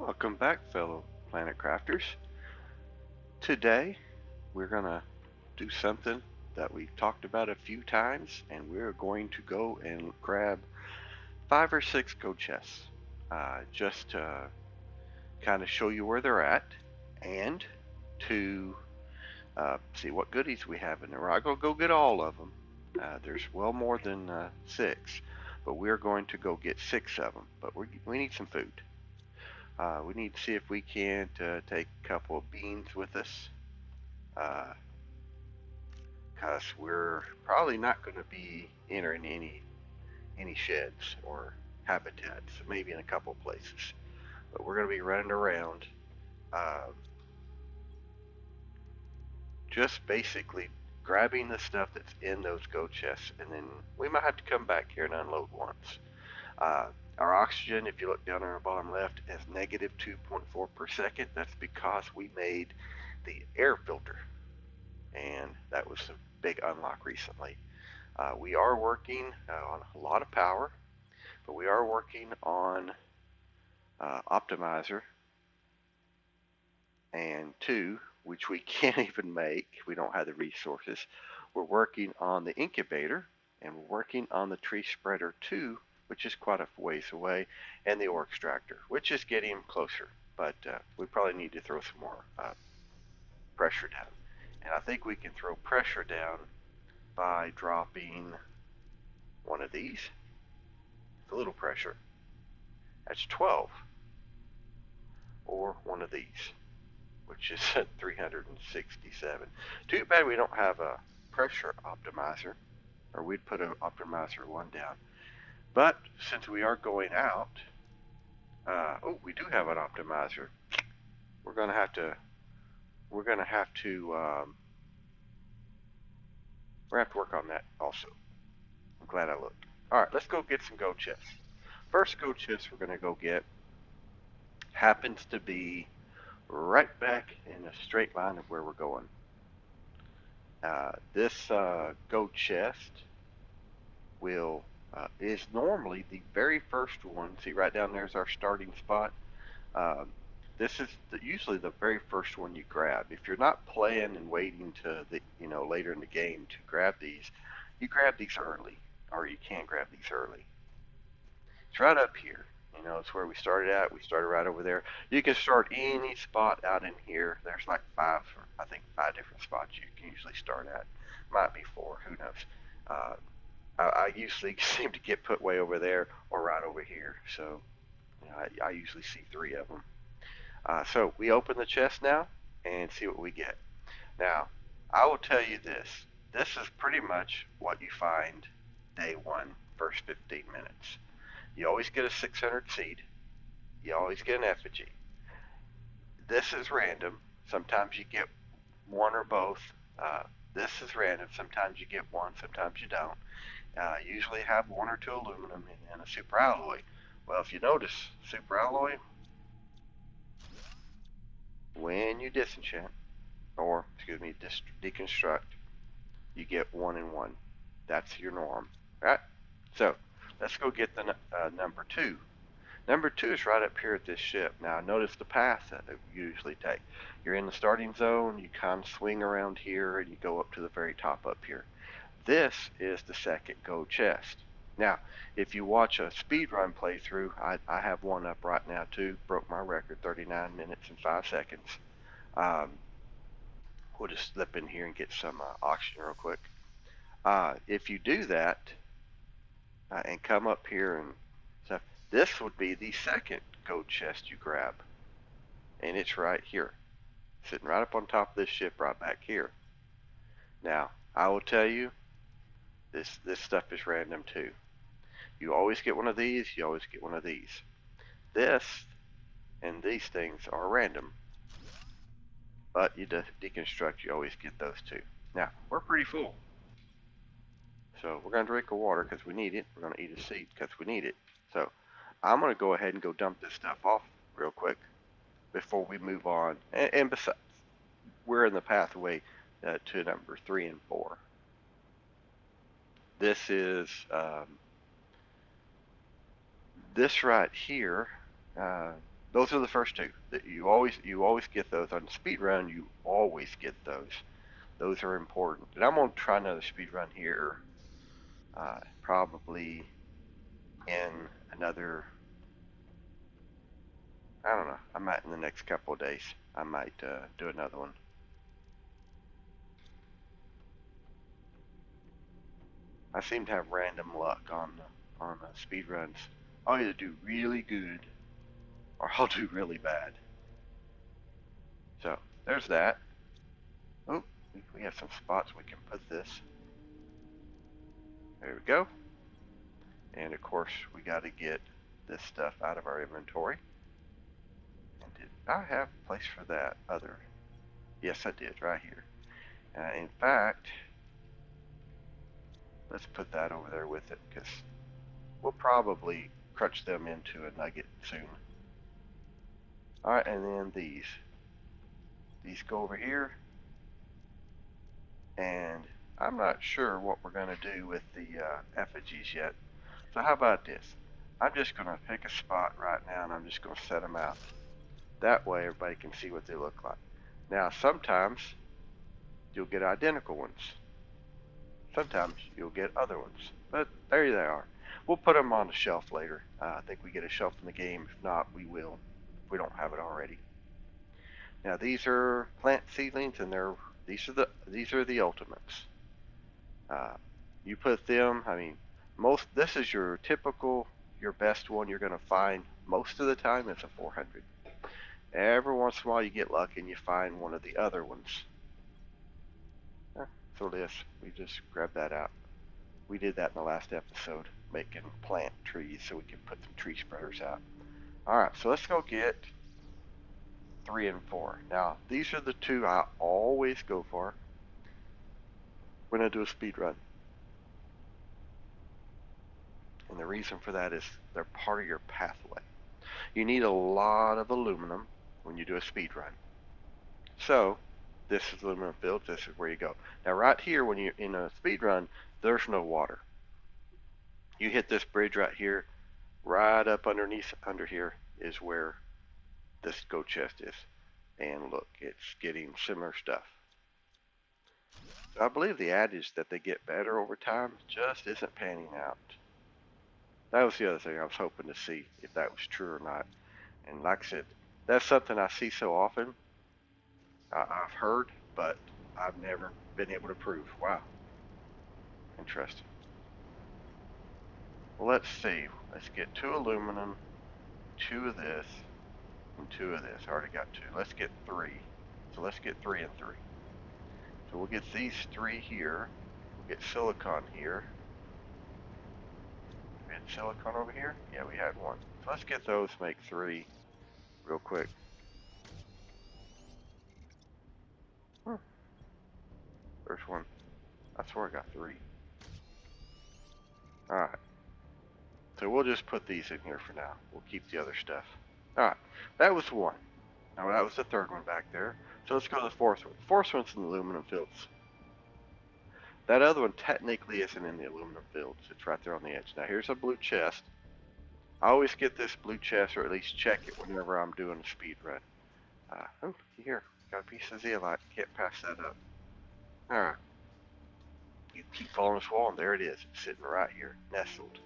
Welcome back, fellow Planet Crafters. Today, we're going to do something that we've talked about a few times, and we're going to go and grab 5 or 6 go chests just to kind of show you where they're at and to see what goodies we have in there. We're not going to go get all of them. There's well more than 6, but we're going to go get 6 of them. But we need some food. We need to see if we can't take a couple of beans with us, because we're probably not going to be entering any sheds or habitats, maybe in a couple of places. But we're going to be running around, just basically grabbing the stuff that's in those go chests, and then we might have to come back here and unload once. Our oxygen, if you look down on the bottom left, is negative 2.4 per second. That's because we made the air filter, and that was a big unlock recently. We are working on a lot of power, but we are working on optimizer and 2, which we can't even make. We don't have the resources. We're working on the incubator, and we're working on the tree spreader 2, which is quite a ways away, and the ore extractor, which is getting closer. But we probably need to throw some more pressure down. And I think we can throw pressure down by dropping one of these. The little pressure. That's 12. Or one of these, which is at 367. Too bad we don't have a pressure optimizer, or we'd put an optimizer 1 down. But since we are going out, we do have an optimizer. We're gonna have to work on that also. I'm glad I looked. All right, let's go get some go chests. First go chest we're gonna go get happens to be right back in a straight line of where we're going. This go chest is normally the very first one. See, right down there is our starting spot. This is usually the very first one you grab. If you're not playing and waiting to later in the game to grab these, you grab these early, or you can grab these early. It's right up here. It's where we started at. We started right over there. You can start any spot out in here. There's like 5 different spots you can usually start at. Might be 4, who knows. I usually seem to get put way over there or right over here. So I usually see 3 of them. So we open the chest now and see what we get. Now, I will tell you this. This is pretty much what you find day 1, first 15 minutes. You always get a 600 seed. You always get an effigy. This is random. Sometimes you get 1 or both. This is random. Sometimes you get 1, sometimes you don't. Usually have 1 or 2 aluminum and a super alloy. Well, if you notice, super alloy, when you disenchant, or deconstruct, you get 1 and 1. That's your norm, right? So let's go get the number 2. Number 2 is right up here at this ship. Now notice the path that you usually take. You're in the starting zone, you kind of swing around here, and you go up to the very top up here. This is the second go chest. Now, if you watch a speedrun playthrough, I have one up right now too. Broke my record, 39 minutes and 5 seconds. We'll just slip in here and get some oxygen real quick. If you do that and come up here and stuff, this would be the second go chest you grab. And it's right here. Sitting right up on top of this ship right back here. Now, I will tell you, this stuff is random too. You always get one of these, you always get one of these. This and these things are random. But you deconstruct, you always get those 2. Now, we're pretty full. So we're going to drink the water because we need it. We're going to eat a seed because we need it. So I'm going to go ahead and go dump this stuff off real quick before we move on. And besides, we're in the pathway to number 3 and 4. This is this right here Those are the first two that you always get those on the speed run. You always get those. Those are important. And I'm gonna try another speed run here, probably in another. I don't know. I might in the next couple of days. I might do another one. I seem to have random luck on speed runs. I'll either do really good or I'll do really bad. So there's that. Oh, we have some spots we can put this. There we go. And of course, we got to get this stuff out of our inventory. And did I have a place for that other? Yes, I did, right here. In fact, let's put that over there with it, because we'll probably crunch them into a nugget soon. Alright, and then these. These go over here. And I'm not sure what we're going to do with the effigies yet. So how about this? I'm just going to pick a spot right now and I'm just going to set them out. That way everybody can see what they look like. Now sometimes you'll get identical ones. Sometimes you'll get other ones. But there they are. We'll put them on the shelf later. I think we get a shelf in the game. If not, we will. If we don't have it already. Now these are plant seedlings, and these are the ultimates. You put them. I mean, this is your typical, your best one you're going to find most of the time. It's a 400. Every once in a while you get lucky and you find one of the other ones. So this, we just grab that out. We did that in the last episode, making plant trees so we can put some tree spreaders out. Alright, so let's go get 3 and 4. Now, these are the two I always go for when I do a speed run. And the reason for that is they're part of your pathway. You need a lot of aluminum when you do a speed run. So, this is aluminum fields, this is where you go. Now right here, when you're in a speed run, there's no water. You hit this bridge right here, right up underneath, under here is where this gold chest is. And look, it's getting similar stuff. So I believe the adage that they get better over time just isn't panning out. That was the other thing I was hoping to see, if that was true or not. And like I said, that's something I see so often. I've heard, but I've never been able to prove. Wow. Interesting. Well, let's see. Let's get 2 aluminum, 2 of this, and 2 of this. I already got 2. Let's get 3. So let's get 3 and 3. So we'll get these 3 here. We'll get silicon here. We had silicon over here? Yeah, we had 1. So let's get those, make 3 real quick. There's 1. I swear I got 3. Alright. So we'll just put these in here for now. We'll keep the other stuff. Alright. That was 1. Now that was the 3rd one back there. So let's go to the 4th one. The 4th one's in the aluminum fields. That other one technically isn't in the aluminum fields. It's right there on the edge. Now here's a blue chest. I always get this blue chest, or at least check it whenever I'm doing a speed run. Oh, here. Got a piece of zeolite. Can't pass that up. Alright. You keep following this wall, and there it is. It's sitting right here, nestled.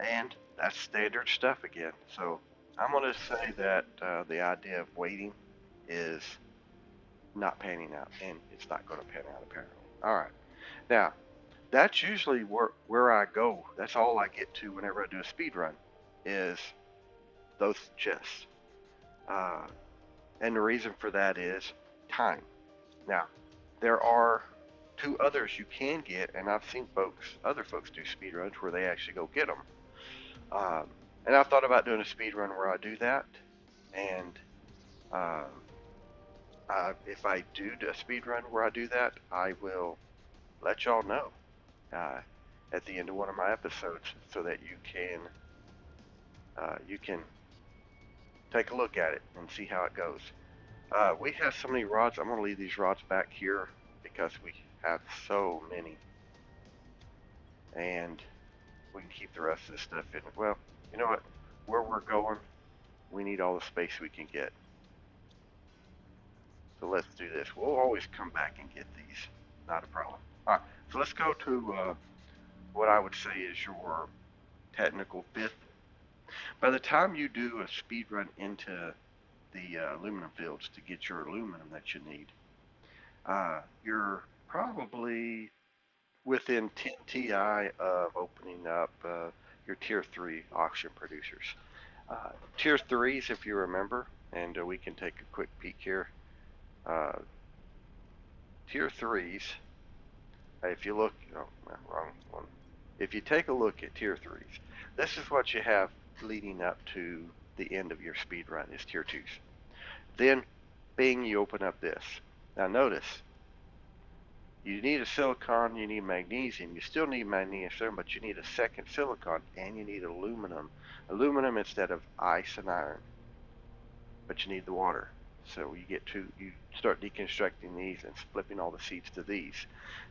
And that's standard stuff again. So I'm going to say that the idea of waiting is not panning out, and it's not going to pan out apparently. Alright. Now, that's usually where I go. That's all I get to whenever I do a speed run, is those chests. And the reason for that is time. Now, there are 2 others you can get, and I've seen other folks do speed runs where they actually go get them. And I've thought about doing a speed run where I do that, and if I do a speed run where I do that, I will let y'all know at the end of one of my episodes, so that you can take a look at it and see how it goes. We have so many rods. I'm going to leave these rods back here because we have so many, and we can keep the rest of this stuff in. Well, you know what? Where we're going, We need all the space we can get. So let's do this. We'll always come back and get these. Not a problem. All right, so let's go to what I would say is your technical fifth. By the time you do a speed run into the aluminum fields to get your aluminum that you need, you're probably within 10 Ti of opening up your Tier 3 auction producers. Tier 3s, if you remember, and we can take a quick peek here. Tier 3s, if you look, wrong one. If you take a look at Tier 3s, this is what you have leading up to the end of your speed run is Tier 2s. Then, bing, you open up this. Now notice, you need a silicon, you need magnesium, you still need magnesium, but you need a second silicon, and you need aluminum. Aluminum instead of ice and iron, but you need the water. So you start deconstructing these and flipping all the seeds to these.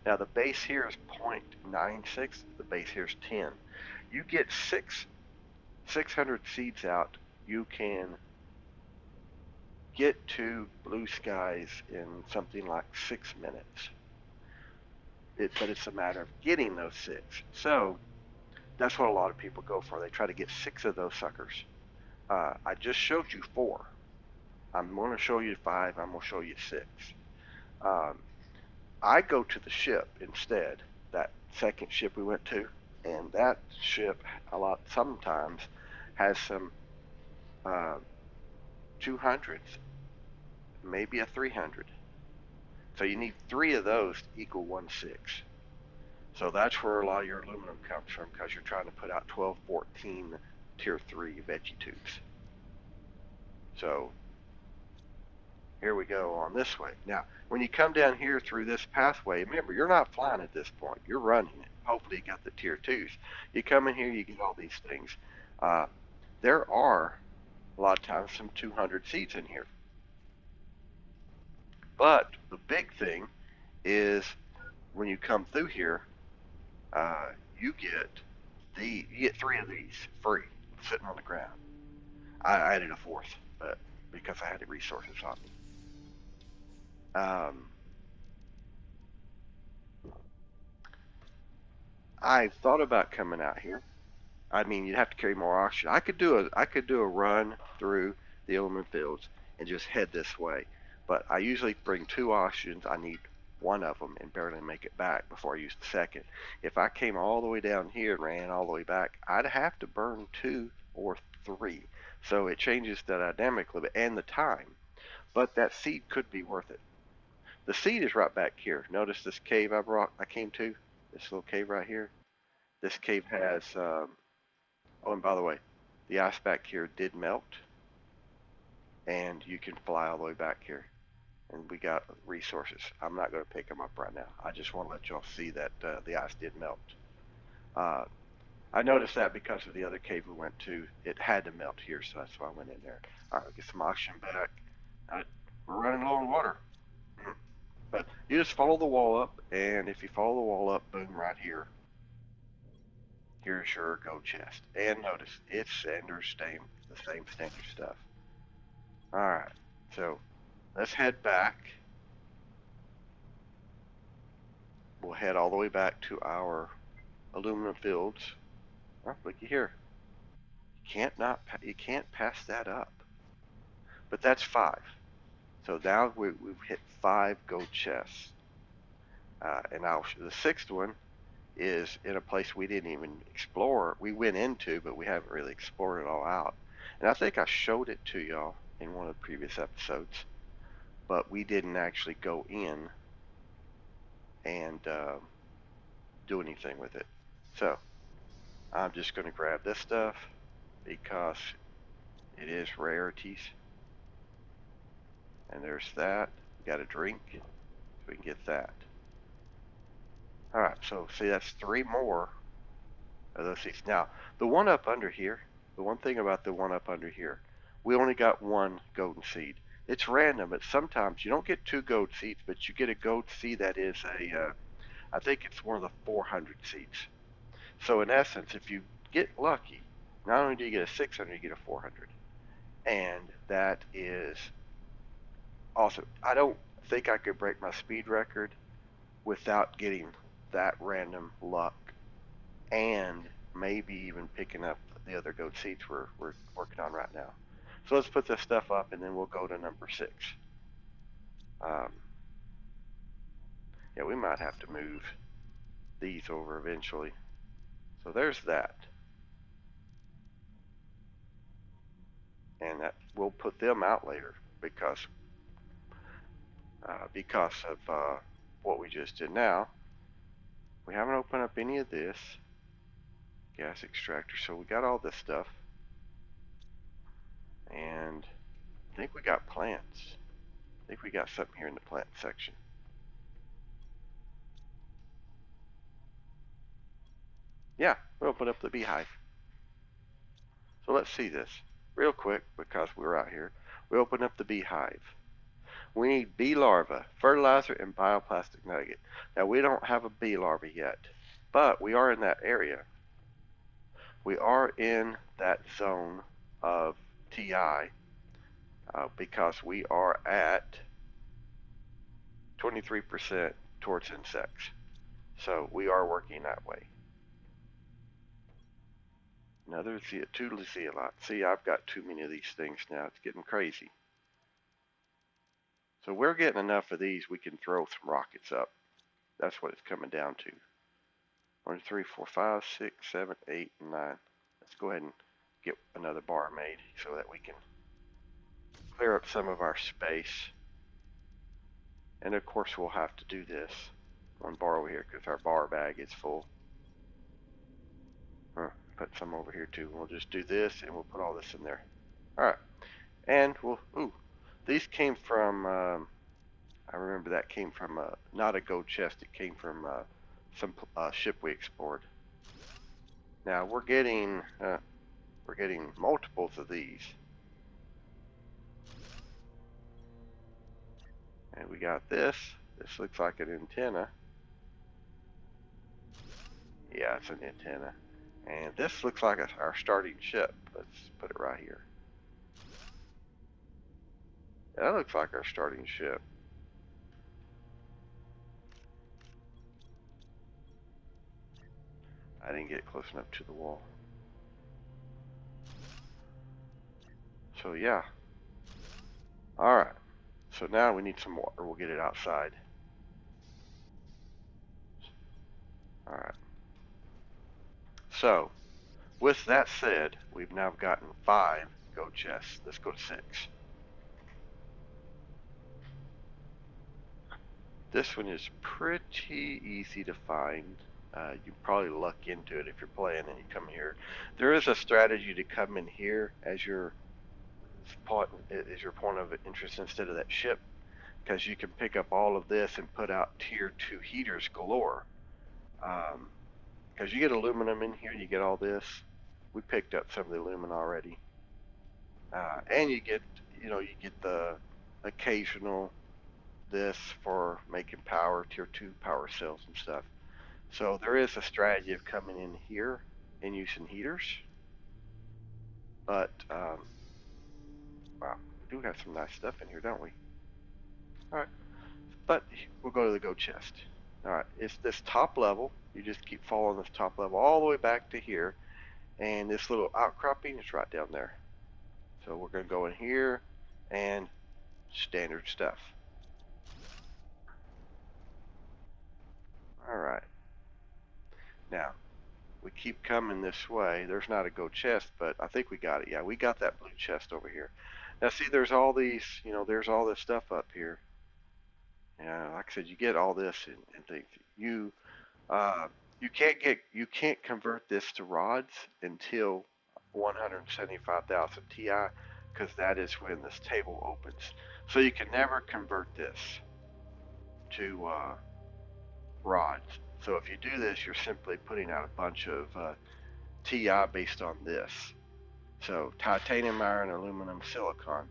Now the base here is 0.96, the base here is 10. You get 600 seeds out, you can get to blue skies in something like 6 minutes. But it's a matter of getting those 6. So that's what a lot of people go for. They try to get 6 of those suckers. I just showed you 4. I'm going to show you 5. I'm going to show you 6. I go to the ship instead, that second ship we went to, and that ship sometimes has some 200s, maybe a 300. So you need 3 of those to equal 1/6. So that's where a lot of your aluminum comes from, because you're trying to put out 12, 14 Tier 3 veggie tubes. So here we go on this way. Now, when you come down here through this pathway, remember, you're not flying at this point. You're running it. Hopefully you got the Tier 2s. You come in here, you get all these things. There are, a lot of times, some 200 seeds in here. But the big thing is when you come through here, you get 3 of these free sitting on the ground. I added a 4th, but because I had the resources on me. I thought about coming out here. I mean, you'd have to carry more oxygen. I could do a run through the aluminum fields and just head this way. But I usually bring 2 oxygens. I need 1 of them and barely make it back before I use the second. If I came all the way down here and ran all the way back, I'd have to burn 2 or 3. So it changes the dynamic a little bit and the time. But that seed could be worth it. The seed is right back here. Notice this cave I came to? This little cave right here. This cave has, oh, and by the way, the ice back here did melt. And you can fly all the way back here. And we got resources. I'm not going to pick them up right now. I just want to let y'all see that the ice did melt. I noticed that because of the other cave we went to, it had to melt here, so that's why I went in there. All right, I'll get some oxygen back. We're running low on water. But you just follow the wall up, and if you follow the wall up, boom, right here. Here's your gold chest. And notice, it's the same standard stuff. Alright, so let's head back. We'll head all the way back to our aluminum fields. Oh, looky here. You can't pass that up. But that's 5. So now we've hit 5 gold chests. And the 6th one is in a place we didn't even explore. We went into, but we haven't really explored it all out. And I think I showed it to y'all in one of the previous episodes, but we didn't actually go in and do anything with it. So I'm just going to grab this stuff because it is rarities. And there's that. We got a drink, so we can get that. Alright, so see, that's 3 more of those seeds. Now, the one up under here, the one thing about the one up under here, we only got 1 golden seed. It's random, but sometimes you don't get 2 gold seeds, but you get a gold seed that is I think it's one of the 400 seeds. So in essence, if you get lucky, not only do you get a 600, you get a 400. and that is awesome. I don't think I could break my speed record without getting that random luck and maybe even picking up the other goat seeds we're working on right now. So let's put this stuff up and then we'll go to number 6. Yeah, we might have to move these over eventually. So there's that. And that we'll put them out later because of what we just did. Now we haven't opened up any of this gas extractor, so we got all this stuff, and I think we got plants. I think we got something here in the plant section. Yeah, we opened up the beehive. So let's see this real quick because we're out here. We open up the beehive. We need bee larva, fertilizer, and bioplastic nugget. Now we don't have a bee larva yet, but we are in that area. We are in that zone of TI because we are at 23% towards insects. So we are working that way. Another two zeolite. See, I've got too many of these things now. It's getting crazy. So we're getting enough of these we can throw some rockets up. That's what it's coming down to. 1, 2, 3, 4, 5, 6, 7, 8, and 9. Let's go ahead and get another bar made so that we can clear up some of our space. And of course we'll have to do this one bar over here because our bar bag is full. Put some over here too. We'll just do this and we'll put all this in there. Alright. And we'll, these came from, I remember that came from, not a gold chest, it came from some ship we explored. Now we're getting multiples of these. And we got this. This looks like an antenna. Yeah, it's an antenna. And this looks like our starting ship. Let's put it right here. That looks like our starting ship. I didn't get close enough to the wall. So yeah. Alright. So now we need some water. We'll get it outside. Alright. So, with that said, we've now gotten 5 gold chests. Let's go to 6. This one is pretty easy to find. You probably luck into it if you're playing and you come here. There is a strategy to come in here as your point of interest instead of that ship, because you can pick up all of this and put out tier 2 heaters galore. Because you get aluminum in here, you get all this. We picked up some of the aluminum already, and you get the occasional this for making power, tier 2 power cells and stuff. So there is a strategy of coming in here and using heaters. But wow, we do have some nice stuff in here, don't we? All right, but we'll go to the go chest. All right, it's this top level. You just keep following this top level all the way back to here, and this little outcropping is right down there. So we're going to go in here and standard stuff. All right. Now, we keep coming this way. There's not a go chest, but I think we got it. Yeah, we got that blue chest over here. Now, see, there's all these, there's all this stuff up here. Yeah, like I said, you get all this and things. You can't convert this to rods until 175,000 Ti, because that is when this table opens. So you can never convert this to rods. So if you do this, you're simply putting out a bunch of Ti based on this. So titanium, iron, aluminum, silicon.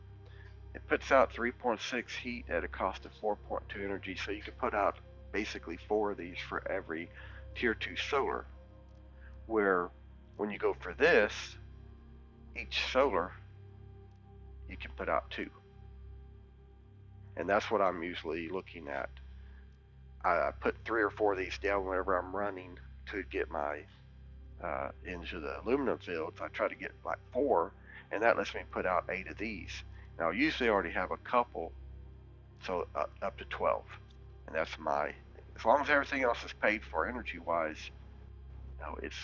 It puts out 3.6 heat at a cost of 4.2 energy. So you can put out basically 4 of these for every tier 2 solar. Where when you go for this, each solar you can put out 2. And that's what I'm usually looking at. I put 3 or 4 of these down whenever I'm running to get my into the aluminum fields. I try to get like 4, and that lets me put out 8 of these. Now usually I already have a couple, so up to 12, and that's my, as long as everything else is paid for energy wise,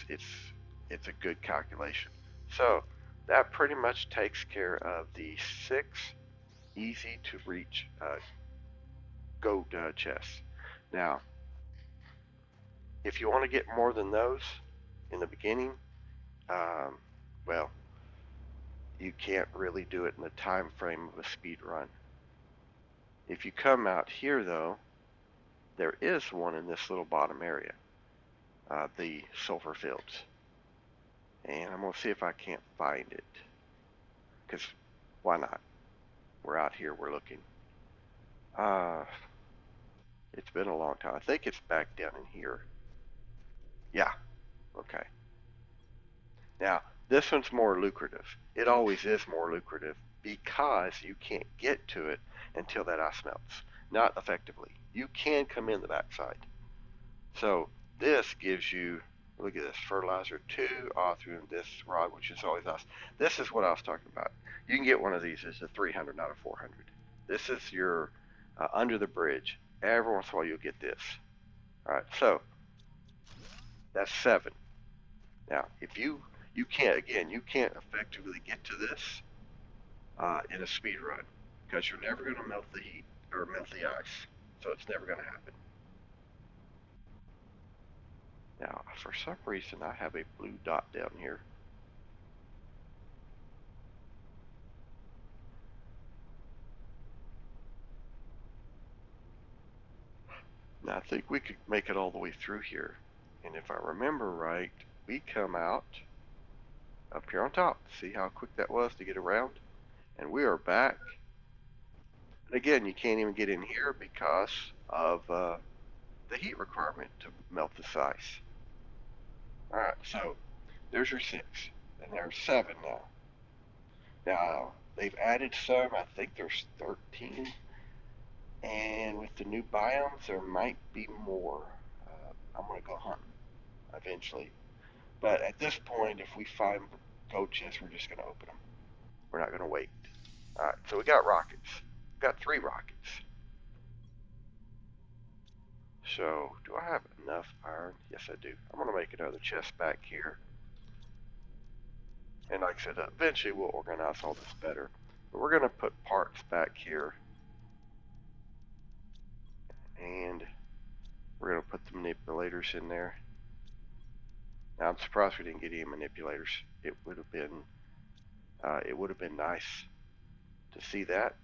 it's a good calculation. So that pretty much takes care of the 6 easy to reach gold chests. Now, if you want to get more than those in the beginning, well, you can't really do it in the time frame of a speed run. If you come out here though, there is one in this little bottom area, the sulfur fields. And I'm going to see if I can't find it, because why not? We're out here, we're looking. It's been a long time. I think it's back down in here. Yeah, okay. Now, this one's more lucrative. It always is more lucrative because you can't get to it until that ice melts. Not effectively. You can come in the backside. So this gives you, look at this, fertilizer 2 through this rod, which is always nice. This is what I was talking about. You can get one of these as a 300, not a 400. This is your under the bridge. Every once in a while you'll get this. All right, so that's 7. Now, if you can't, again, you can't effectively get to this in a speed run because you're never going to melt the heat or melt the ice. So it's never going to happen. Now, for some reason, I have a blue dot down here. Now, I think we could make it all the way through here. And if I remember right, we come out up here on top. See how quick that was to get around? And we are back. And again, you can't even get in here because of the heat requirement to melt this ice. Alright, so there's your 6. And there's 7 now. Now, they've added some. I think there's 13. And with the new biomes, there might be more. I'm going to go hunting eventually. But at this point, if we find gold chests, we're just going to open them. We're not going to wait. Alright, so we got rockets. We got 3 rockets. So, do I have enough iron? Yes, I do. I'm going to make another chest back here. And like I said, eventually we'll organize all this better. But we're going to put parts back here. And we're going to put the manipulators in there. Now, I'm surprised we didn't get any manipulators. It would have been nice to see that.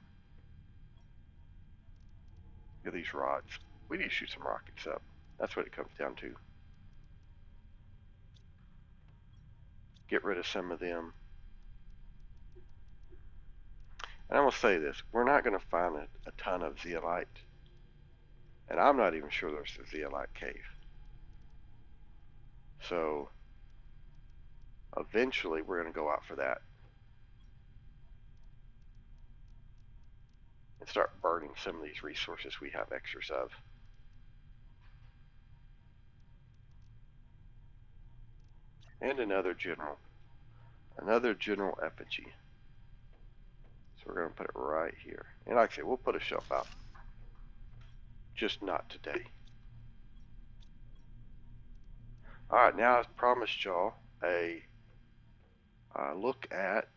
Look at these rods. We need to shoot some rockets up. That's what it comes down to. Get rid of some of them. And I'm going to say this. We're not going to find a ton of zeolite. And I'm not even sure there's a zeolite cave. So, eventually we're going to go out for that. And start burning some of these resources we have extras of. And another general effigy. So we're going to put it right here. And like I said, we'll put a shelf out. Just not today. Alright, now I promised y'all a look at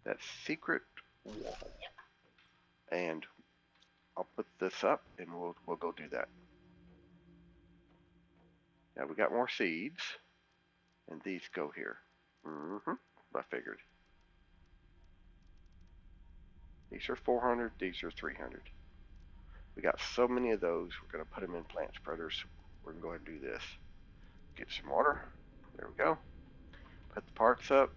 that secret wall. And I'll put this up and we'll go do that. Now we got more seeds. And these go here. I figured. These are 400, these are 300. We got so many of those, we're going to put them in plant spreaders. We're going to go ahead and do this. Get some water. There we go. Put the parts up.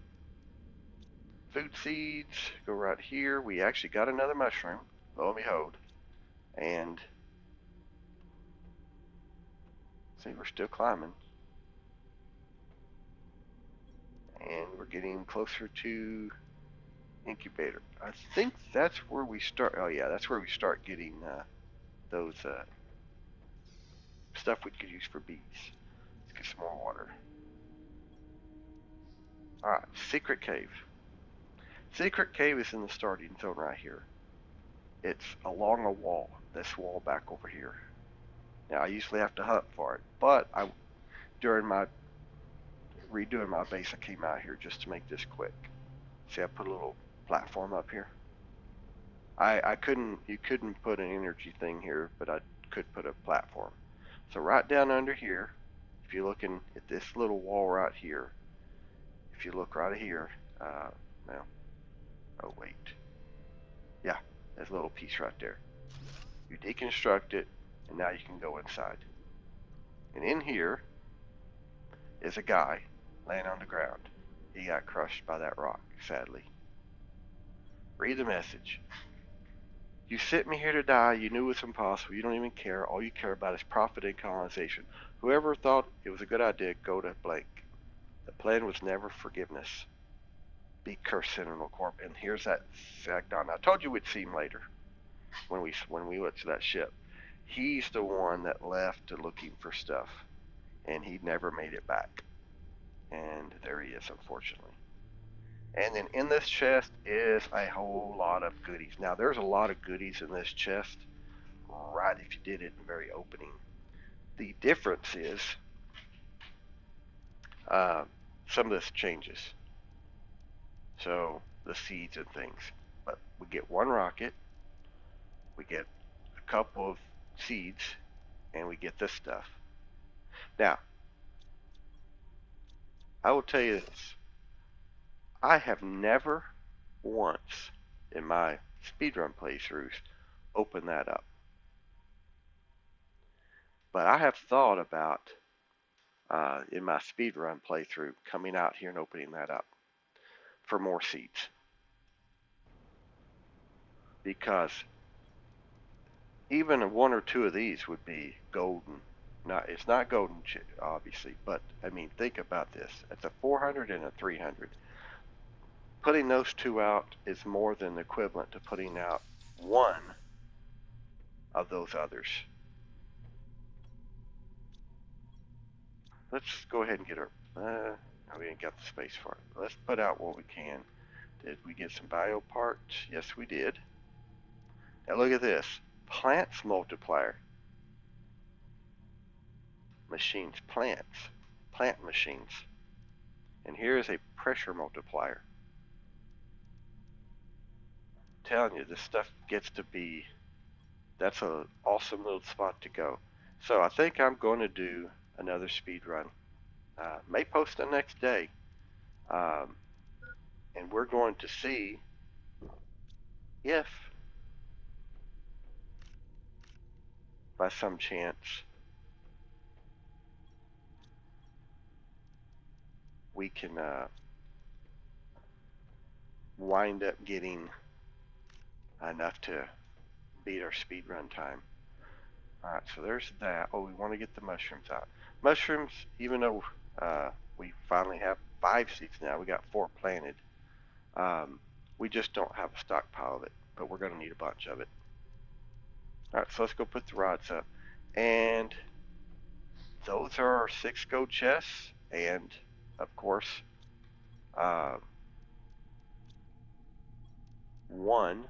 Food seeds go right here. We actually got another mushroom, lo and behold. And see, we're still climbing. And we're getting closer to incubator. I think that's where we start. Oh yeah, that's where we start getting those stuff we could use for bees. Let's get some more water. Alright, secret cave. Secret cave is in the starting zone right here. It's along a wall. This wall back over here. Now I usually have to hunt for it, but during my redoing my base, I came out here just to make this quick. See, I put a little platform up here. You couldn't put an energy thing here, but I could put a platform. So right down under here, if you're looking at this little wall right here, if you look right here, now, oh wait, yeah, there's a little piece right there. You deconstruct it, and now you can go inside. And in here is a guy laying on the ground. He got crushed by that rock, sadly. Read the message. You sent me here to die. You knew it was impossible. You don't even care. All you care about is profit and colonization. Whoever thought it was a good idea, go to blank. The plan was never forgiveness. Be cursed, Sentinel Corp. And here's that Sagdon. I told you we'd see him later when we went to that ship. He's the one that left looking for stuff, and he never made it back. And there he is, unfortunately. And then in this chest is a whole lot of goodies. Now, there's a lot of goodies in this chest, right if you did it in the very opening. The difference is some of this changes. So, the seeds and things. But we get one rocket, we get a couple of seeds, and we get this stuff. Now, I will tell you this. I have never once in my speedrun playthroughs opened that up. But I have thought about, in my speedrun playthrough, coming out here and opening that up for more seeds. Because even one or two of these would be golden. Now, it's not golden, obviously, but, I mean, think about this. It's a 400 and a 300. Putting those two out is more than equivalent to putting out one of those others. Let's go ahead and get our... we ain't got the space for it. Let's put out what we can. Did we get some bio parts? Yes, we did. Now look at this. Plants multiplier. Machines, plants. Plant machines. And here is a pressure multiplier. Telling you, this stuff gets to be, that's an awesome little spot to go. So I think I'm going to do another speed run. May post the next day, and we're going to see if by some chance we can wind up getting enough to beat our speed run time. Alright, so there's that. Oh, we want to get the mushrooms out. Mushrooms, even though we finally have 5 seeds now, we got 4 planted, we just don't have a stockpile of it, but we're going to need a bunch of it. Alright, so let's go put the rods up. And those are our 6 gold chests, and of course, 1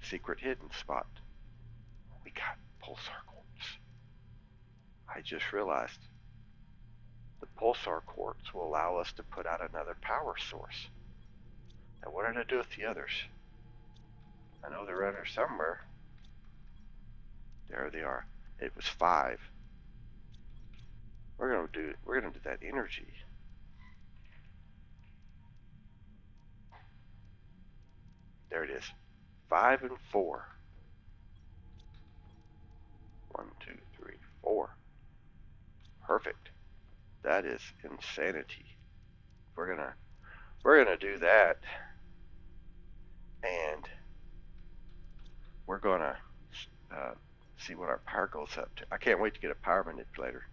secret hidden spot. We got pulsar quartz. I just realized the pulsar quartz will allow us to put out another power source. Now what did I do with the others? I know they're under somewhere. There they are. It was 5. We're gonna do that energy. There it is. 5 and 4. 1, 2, 3, 4. Perfect. That is insanity. We're gonna do that, and we're gonna see what our power goes up to. I can't wait to get a power manipulator.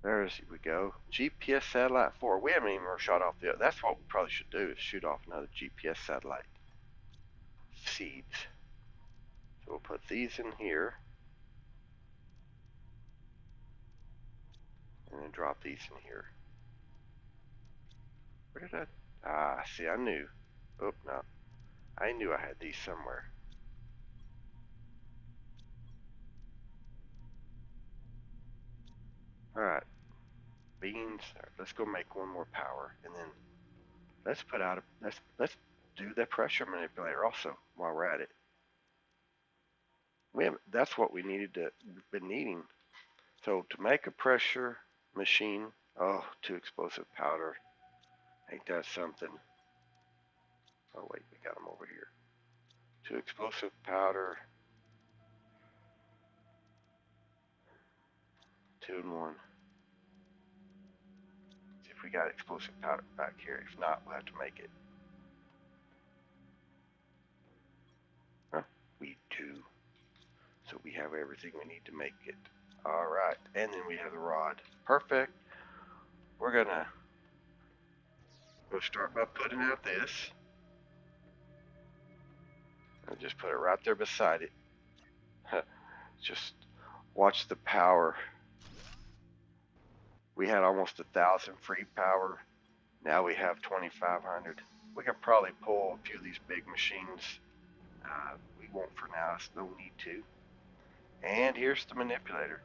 There we go. GPS satellite 4. We haven't even shot off the. That's what we probably should do, is shoot off another GPS satellite. Seeds. So we'll put these in here. And then drop these in here. Where did I? Ah, see, I knew. Oh, no. I knew I had these somewhere. Alright. Beans. Right, let's go make one more power. And then let's put out a. Let's do the pressure manipulator also while we're at it. That's what we needed to. We've been needing. So to make a pressure machine. Oh, 2 explosive powder. Ain't that something? Oh wait, we got them over here. 2 explosive powder. 2 and 1. See if we got explosive powder back here. If not, we'll have to make it. Huh? We do. So we have everything we need to make it. Alright, and then we have the rod. Perfect. We're gonna go start by putting out this. I'll just put it right there beside it. Just watch the power. We had almost 1,000 free power. Now we have 2,500. We can probably pull a few of these big machines. We won't for now. It's no need to. And here's the manipulator.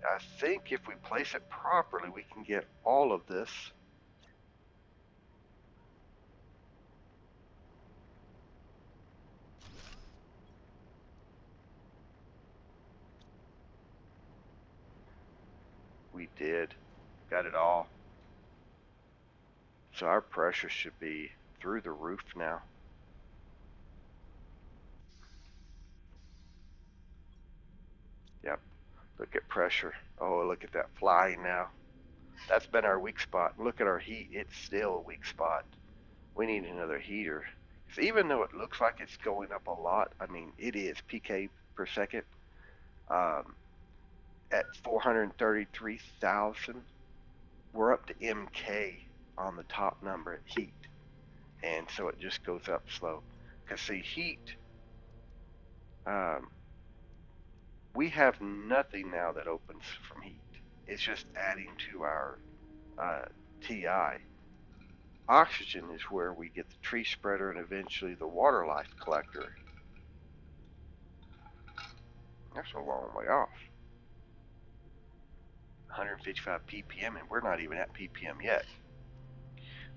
I think if we place it properly, we can get all of this. We did. Got it all. So our pressure should be through the roof now. Yep. Look at pressure. Oh, look at that flying now. That's been our weak spot. Look at our heat. It's still a weak spot. We need another heater. So even though it looks like it's going up a lot, I mean, it is PK per second. At 433,000, we're up to MK on the top number at heat. And so it just goes up slow. Because see, heat, we have nothing now that opens from heat. It's just adding to our TI. Oxygen is where we get the tree spreader and eventually the water life collector. That's a long way off. 155 ppm, and we're not even at ppm yet.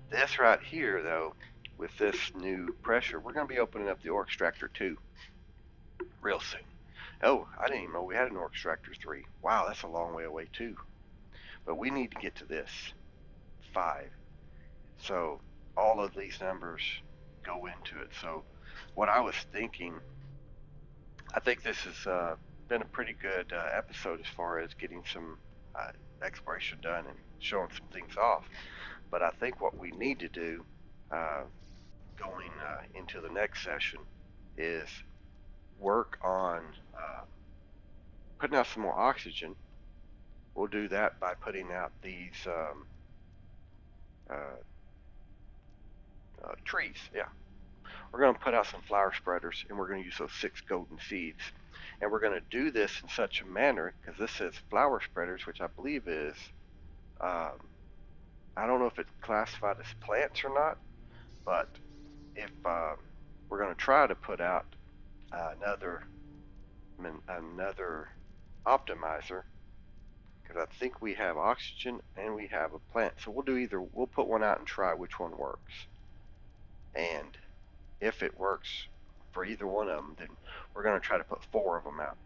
This right here, though, with this new pressure, we're going to be opening up the ore extractor 2 real soon. Oh, I didn't even know we had an ore extractor 3. Wow, that's a long way away too. But we need to get to this 5. So all of these numbers go into it. So what I was thinking, I think this has been a pretty good episode as far as getting some exploration done and showing some things off. But I think what we need to do going into the next session is work on putting out some more oxygen. We'll do that by putting out these trees. Yeah, we're going to put out some flower spreaders, and we're going to use those 6 golden seeds. And we're going to do this in such a manner, because this says flower spreaders, which I believe is, I don't know if it's classified as plants or not, but if we're going to try to put out another optimizer, because I think we have oxygen and we have a plant. So we'll put one out and try which one works. And if it works for either one of them, then we're going to try to put 4 of them out.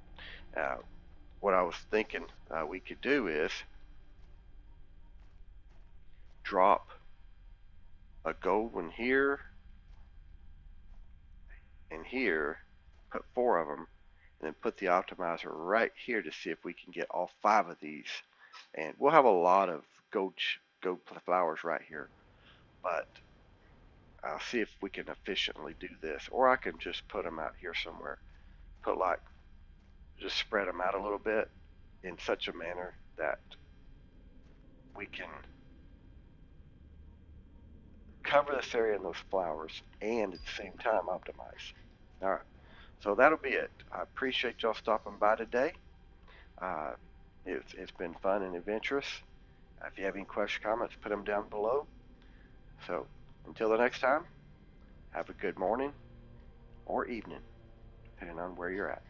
What I was thinking we could do is drop a gold one here and here, put 4 of them, and then put the optimizer right here to see if we can get all 5 of these. And we'll have a lot of gold flowers right here, but I'll see if we can efficiently do this, or I can just put them out here somewhere. Just spread them out a little bit in such a manner that we can cover this area in those flowers and at the same time optimize. All right, so that'll be it. I appreciate y'all stopping by today. Uh, it's been fun and adventurous. If you have any questions, comments, put them down below. So until the next time, have a good morning or evening, depending on where you're at.